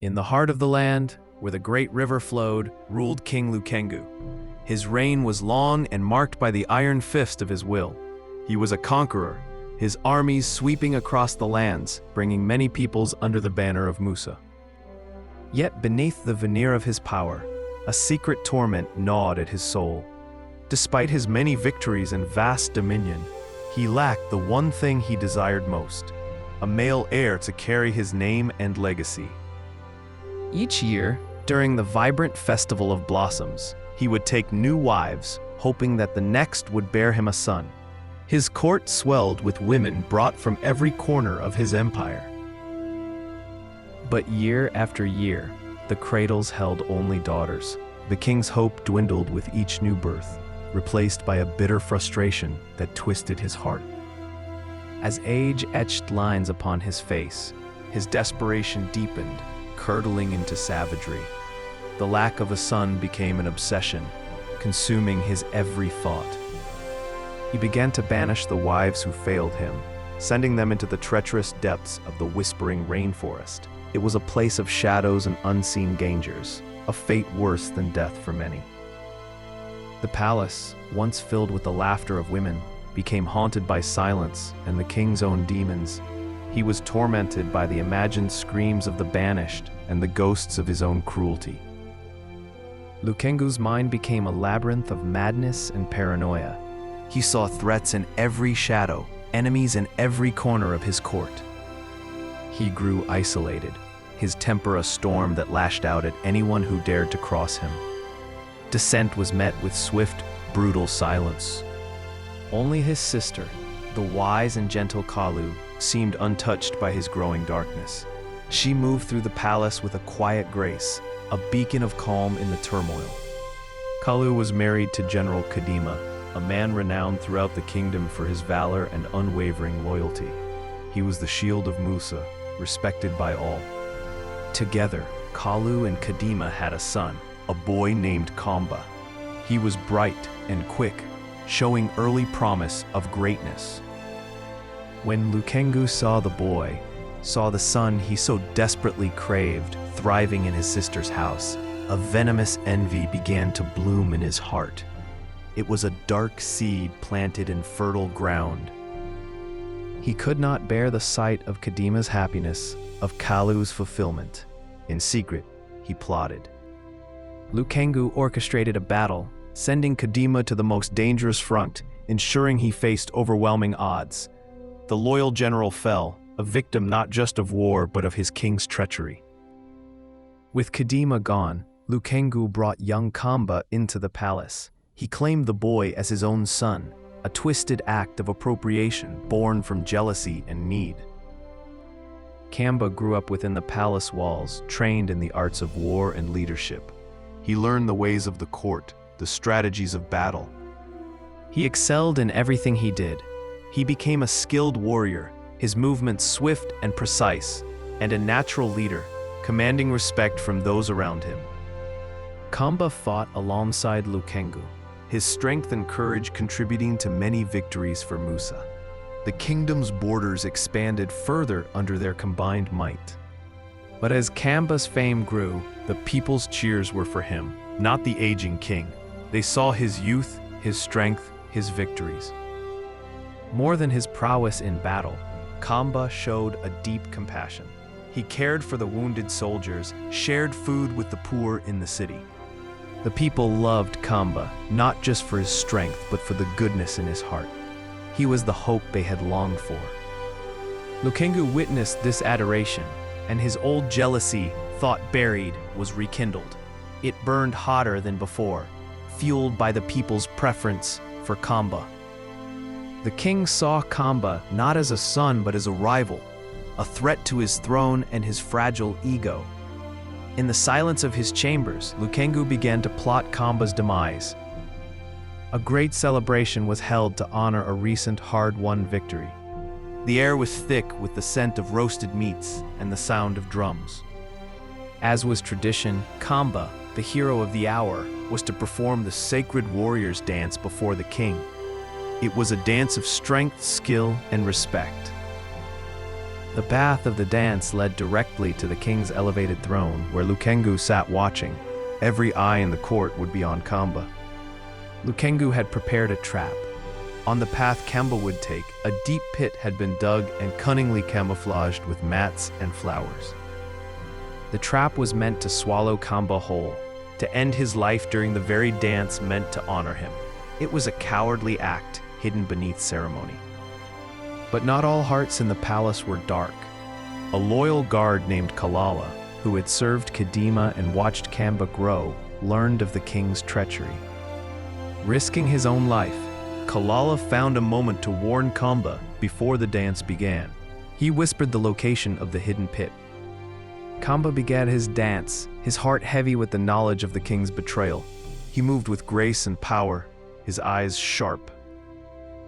In the heart of the land, where the great river flowed, ruled King Lukengu. His reign was long and marked by the iron fist of his will. He was a conqueror, his armies sweeping across the lands, bringing many peoples under the banner of Musa. Yet beneath the veneer of his power, a secret torment gnawed at his soul. Despite his many victories and vast dominion, he lacked the one thing he desired most: a male heir to carry his name and legacy. Each year, during the vibrant Festival of Blossoms, he would take new wives, hoping that the next would bear him a son. His court swelled with women brought from every corner of his empire. But year after year, the cradles held only daughters. The king's hope dwindled with each new birth, replaced by a bitter frustration that twisted his heart. As age etched lines upon his face, his desperation deepened, curdling into savagery. The lack of a son became an obsession, consuming his every thought. He began to banish the wives who failed him, sending them into the treacherous depths of the whispering rainforest. It was a place of shadows and unseen dangers, a fate worse than death for many. The palace, once filled with the laughter of women, became haunted by silence and the king's own demons. He was tormented by the imagined screams of the banished and the ghosts of his own cruelty. Lukengu's mind became a labyrinth of madness and paranoia. He saw threats in every shadow, enemies in every corner of his court. He grew isolated, his temper a storm that lashed out at anyone who dared to cross him. Dissent was met with swift, brutal silence. Only his sister, the wise and gentle Kalu, seemed untouched by his growing darkness. She moved through the palace with a quiet grace, a beacon of calm in the turmoil. Kalu was married to General Kadima, a man renowned throughout the kingdom for his valor and unwavering loyalty. He was the shield of Musa, respected by all. Together, Kalu and Kadima had a son, a boy named Kamba. He was bright and quick, showing early promise of greatness. When Lukengu saw the boy, saw the son he so desperately craved thriving in his sister's house, a venomous envy began to bloom in his heart. It was a dark seed planted in fertile ground. He could not bear the sight of Kadima's happiness, of Kalu's fulfillment. In secret, he plotted. Lukengu orchestrated a battle, sending Kadima to the most dangerous front, ensuring he faced overwhelming odds. The loyal general fell, a victim not just of war but of his king's treachery. With Kadima gone, Lukengu brought young Kamba into the palace. He claimed the boy as his own son, a twisted act of appropriation born from jealousy and need. Kamba grew up within the palace walls, trained in the arts of war and leadership. He learned the ways of the court, the strategies of battle. He excelled in everything he did. He became a skilled warrior, his movements swift and precise, and a natural leader, commanding respect from those around him. Kamba fought alongside Lukengu, his strength and courage contributing to many victories for Musa. The kingdom's borders expanded further under their combined might. But as Kamba's fame grew, the people's cheers were for him, not the aging king. They saw his youth, his strength, his victories. More than his prowess in battle, Kamba showed a deep compassion. He cared for the wounded soldiers, shared food with the poor in the city. The people loved Kamba, not just for his strength, but for the goodness in his heart. He was the hope they had longed for. Lukengu witnessed this adoration, and his old jealousy, thought buried, was rekindled. It burned hotter than before, fueled by the people's preference for Kamba. The king saw Kamba not as a son but as a rival, a threat to his throne and his fragile ego. In the silence of his chambers, Lukengu began to plot Kamba's demise. A great celebration was held to honor a recent hard-won victory. The air was thick with the scent of roasted meats and the sound of drums. As was tradition, Kamba, the hero of the hour, was to perform the sacred warrior's dance before the king. It was a dance of strength, skill, and respect. The path of the dance led directly to the king's elevated throne, where Lukengu sat watching. Every eye in the court would be on Kamba. Lukengu had prepared a trap. On the path Kamba would take, a deep pit had been dug and cunningly camouflaged with mats and flowers. The trap was meant to swallow Kamba whole, to end his life during the very dance meant to honor him. It was a cowardly act hidden beneath ceremony. But not all hearts in the palace were dark. A loyal guard named Kalala, who had served Kadima and watched Kamba grow, learned of the king's treachery. Risking his own life, Kalala found a moment to warn Kamba before the dance began. He whispered the location of the hidden pit. Kamba began his dance, his heart heavy with the knowledge of the king's betrayal. He moved with grace and power, his eyes sharp.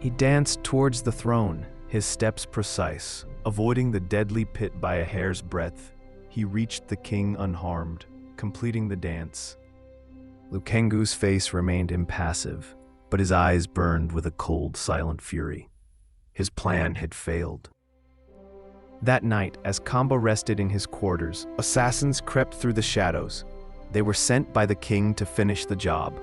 He danced towards the throne, his steps precise, avoiding the deadly pit by a hair's breadth. He reached the king unharmed, completing the dance. Lukengu's face remained impassive, but his eyes burned with a cold, silent fury. His plan had failed. That night, as Kamba rested in his quarters, assassins crept through the shadows. They were sent by the king to finish the job.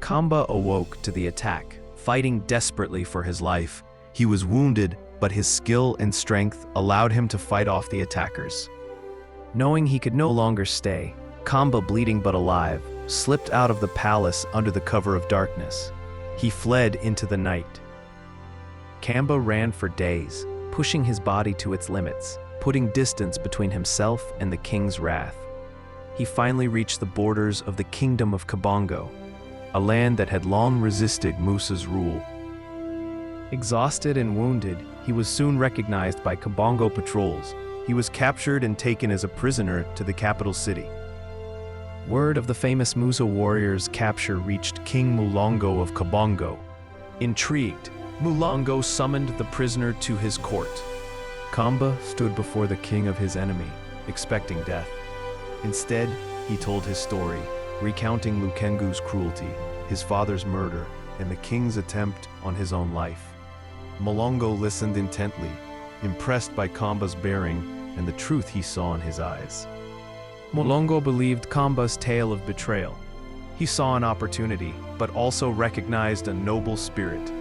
Kamba awoke to the attack, fighting desperately for his life. He was wounded, but his skill and strength allowed him to fight off the attackers. Knowing he could no longer stay, Kamba, bleeding but alive, slipped out of the palace under the cover of darkness. He fled into the night. Kamba ran for days, pushing his body to its limits, putting distance between himself and the king's wrath. He finally reached the borders of the kingdom of Kabongo, a land that had long resisted Musa's rule. Exhausted and wounded, he was soon recognized by Kabongo patrols. He was captured and taken as a prisoner to the capital city. Word of the famous Musa warrior's capture reached King Mulongo of Kabongo. Intrigued, Mulongo summoned the prisoner to his court. Kamba stood before the king of his enemy, expecting death. Instead, he told his story, recounting Lukengu's cruelty, his father's murder, and the king's attempt on his own life. Mulongo listened intently, impressed by Kamba's bearing and the truth he saw in his eyes. Mulongo believed Kamba's tale of betrayal. He saw an opportunity, but also recognized a noble spirit.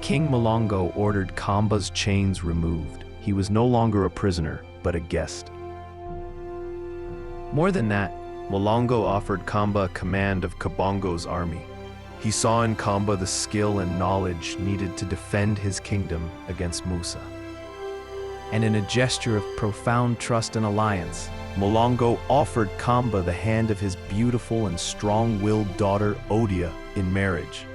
King Mulongo ordered Kamba's chains removed. He was no longer a prisoner, but a guest. More than that, Mulongo offered Kamba command of Kabongo's army. He saw in Kamba the skill and knowledge needed to defend his kingdom against Musa. And in a gesture of profound trust and alliance, Mulongo offered Kamba the hand of his beautiful and strong-willed daughter Odia in marriage.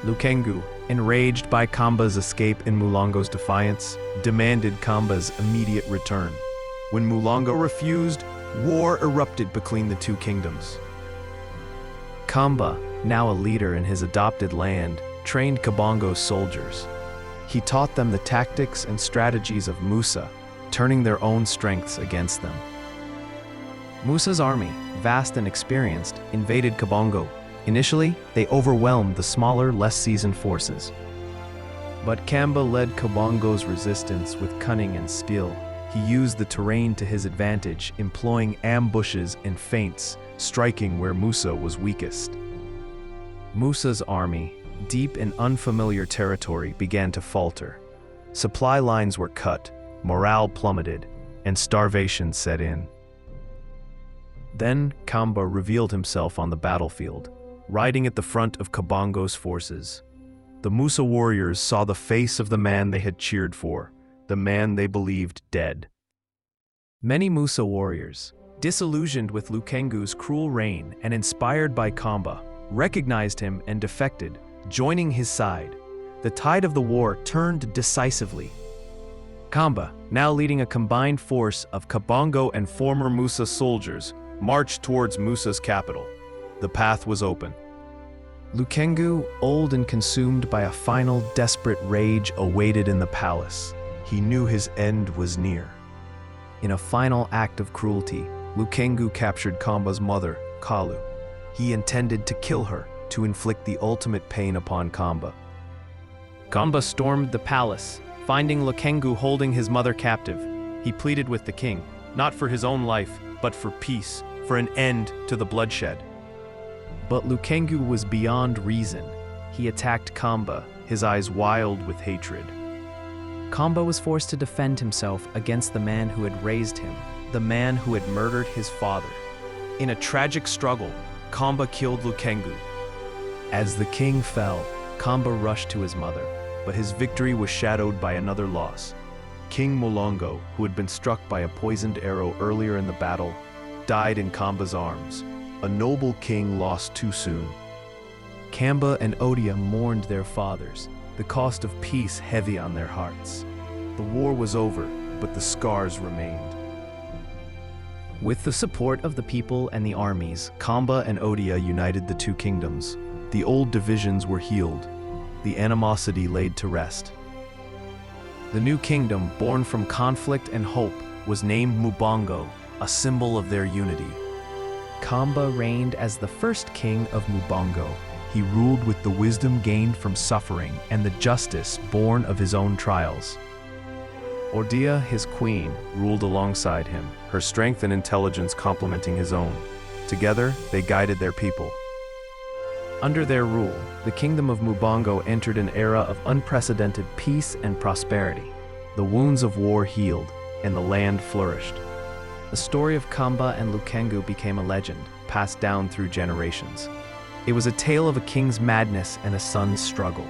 Lukengu, enraged by Kamba's escape in Mulongo's defiance, demanded Kamba's immediate return. When Mulongo refused, war erupted between the two kingdoms. Kamba, now a leader in his adopted land, trained Kabongo's soldiers. He taught them the tactics and strategies of Musa, turning their own strengths against them. Musa's army, vast and experienced, invaded Kabongo. Initially, they overwhelmed the smaller, less seasoned forces. But Kamba led Kabongo's resistance with cunning and skill. He used the terrain to his advantage, employing ambushes and feints, striking where Musa was weakest. Musa's army, deep in unfamiliar territory, began to falter. Supply lines were cut, morale plummeted, and starvation set in. Then Kamba revealed himself on the battlefield, riding at the front of Kabongo's forces. The Musa warriors saw the face of the man they had cheered for, the man they believed dead. Many Musa warriors, disillusioned with Lukengu's cruel reign and inspired by Kamba, recognized him and defected, joining his side. The tide of the war turned decisively. Kamba, now leading a combined force of Kabongo and former Musa soldiers, marched towards Musa's capital. The path was open. Lukengu, old and consumed by a final desperate rage, awaited in the palace. He knew his end was near. In a final act of cruelty, Lukengu captured Kamba's mother, Kalu. He intended to kill her, to inflict the ultimate pain upon Kamba. Kamba stormed the palace, Finding Lukengu holding his mother captive, he pleaded with the king, not for his own life, but for peace, for an end to the bloodshed. But Lukengu was beyond reason. He attacked Kamba, his eyes wild with hatred. Kamba was forced to defend himself against the man who had raised him, the man who had murdered his father. In a tragic struggle, Kamba killed Lukengu. As the king fell, Kamba rushed to his mother, but his victory was shadowed by another loss. King Mulongo, who had been struck by a poisoned arrow earlier in the battle, died in Kamba's arms. A noble king lost too soon. Kamba and Odia mourned their fathers, the cost of peace heavy on their hearts. The war was over, but the scars remained. With the support of the people and the armies, Kamba and Odia united the two kingdoms. The old divisions were healed, the animosity laid to rest. The new kingdom, born from conflict and hope, was named Mulongo, a symbol of their unity. Kamba reigned as the first king of Mulongo. He ruled with the wisdom gained from suffering and the justice born of his own trials. Odia, his queen, ruled alongside him, her strength and intelligence complementing his own. Together, they guided their people. Under their rule, the kingdom of Mulongo entered an era of unprecedented peace and prosperity. The wounds of war healed, and the land flourished. The story of Kamba and Lukengu became a legend, passed down through generations. It was a tale of a king's madness and a son's struggle.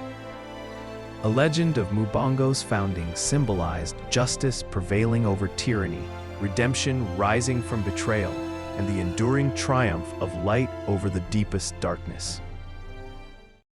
A legend of Mulongo's founding symbolized justice prevailing over tyranny, redemption rising from betrayal, and the enduring triumph of light over the deepest darkness.